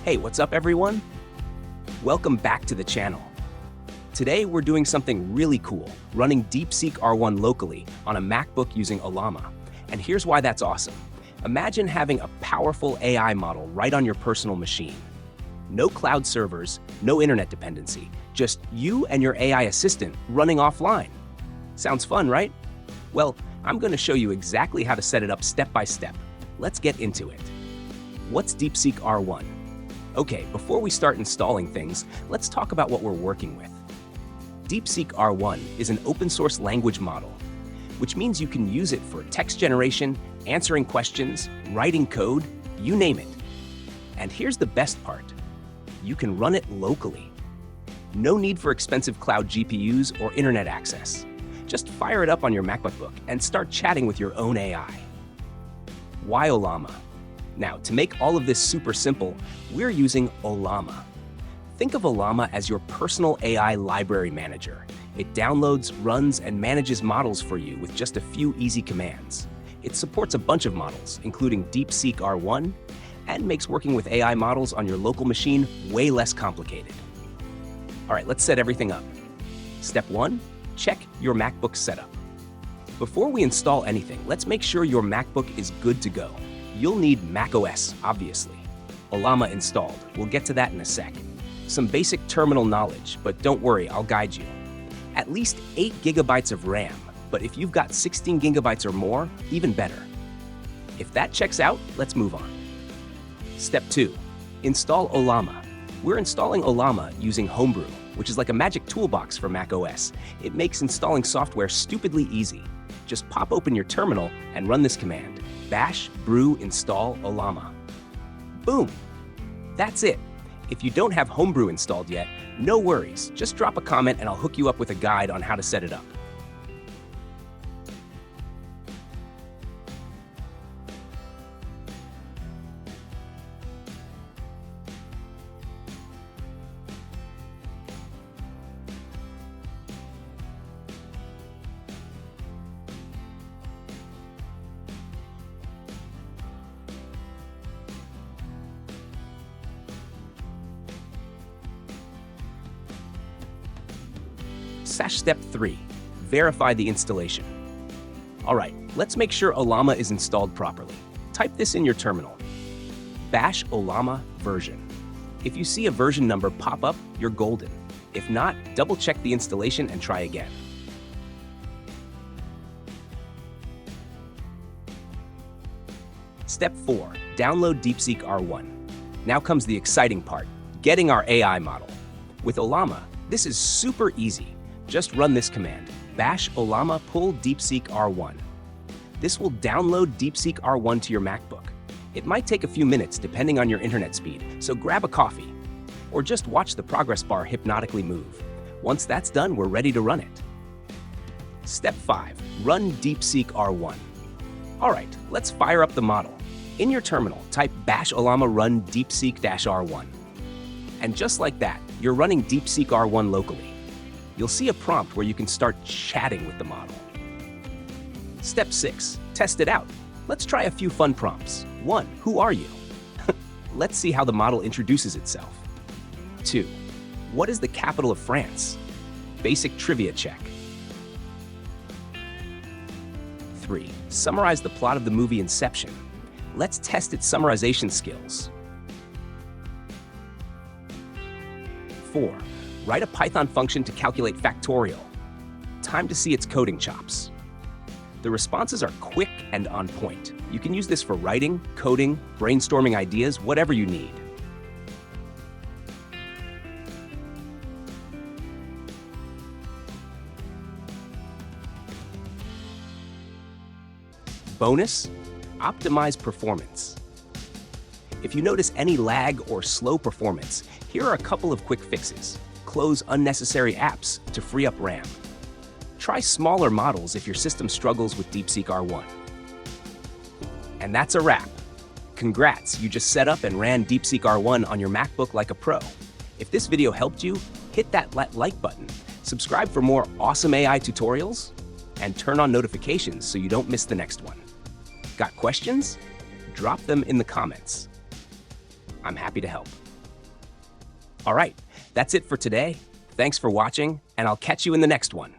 Hey, what's up everyone? Welcome back to the channel. Today we're doing something really cool, running DeepSeek R1 locally on a MacBook using Ollama. And here's why that's awesome. Imagine having a powerful AI model right on your personal machine. No cloud servers, no internet dependency, just you and your AI assistant running offline. Sounds fun, right? Well, I'm going to show you exactly how to set it up step by step. Let's get into it. What's DeepSeek R1? Okay, before we start installing things, let's talk about what we're working with. DeepSeek R1 is an open source language model, which means you can use it for text generation, answering questions, writing code, you name it. And here's the best part. You can run it locally. No need for expensive cloud GPUs or internet access. Just fire it up on your MacBook and start chatting with your own AI. Why Ollama? Now, to make all of this super simple, we're using Ollama. Think of Ollama as your personal AI library manager. It downloads, runs, and manages models for you with just a few easy commands. It supports a bunch of models, including DeepSeek R1, and makes working with AI models on your local machine way less complicated. All right, let's set everything up. Step 1, check your MacBook setup. Before we install anything, let's make sure your MacBook is good to go. You'll need macOS, obviously. Ollama installed. We'll get to that in a sec. Some basic terminal knowledge, but don't worry, I'll guide you. At least 8 gigabytes of RAM, but if you've got 16 gigabytes or more, even better. If that checks out, let's move on. Step 2, install Ollama. We're installing Ollama using Homebrew, which is like a magic toolbox for macOS. It makes installing software stupidly easy. Just pop open your terminal and run this command. Bash brew install Ollama. Boom! That's it. If you don't have Homebrew installed yet, no worries. Just drop a comment and I'll hook you up with a guide on how to set it up. Step 3, verify the installation. All right, let's make sure Ollama is installed properly. Type this in your terminal. Bash Ollama version. If you see a version number pop up, you're golden. If not, double check the installation and try again. Step 4, download DeepSeek R1. Now comes the exciting part, getting our AI model. With Ollama, this is super easy. Just run this command, bash Ollama pull DeepSeek R1. This will download DeepSeek R1 to your MacBook. It might take a few minutes depending on your internet speed, so grab a coffee. Or just watch the progress bar hypnotically move. Once that's done, we're ready to run it. Step 5, run DeepSeek R1. All right, let's fire up the model. In your terminal, type bash Ollama run DeepSeek-R1. And just like that, you're running DeepSeek R1 locally. You'll see a prompt where you can start chatting with the model. Step 6, test it out. Let's try a few fun prompts. 1, who are you? Let's see how the model introduces itself. 2, what is the capital of France? Basic trivia check. 3, summarize the plot of the movie Inception. Let's test its summarization skills. 4, write a Python function to calculate factorial. Time to see its coding chops. The responses are quick and on point. You can use this for writing, coding, brainstorming ideas, whatever you need. Bonus, optimize performance. If you notice any lag or slow performance, here are a couple of quick fixes. Close unnecessary apps to free up RAM. Try smaller models if your system struggles with DeepSeek R1. And that's a wrap. Congrats, you just set up and ran DeepSeek R1 on your MacBook like a pro. If this video helped you, hit that like button, subscribe for more awesome AI tutorials, and turn on notifications so you don't miss the next one. Got questions? Drop them in the comments. I'm happy to help. All right, that's it for today. Thanks for watching, and I'll catch you in the next one.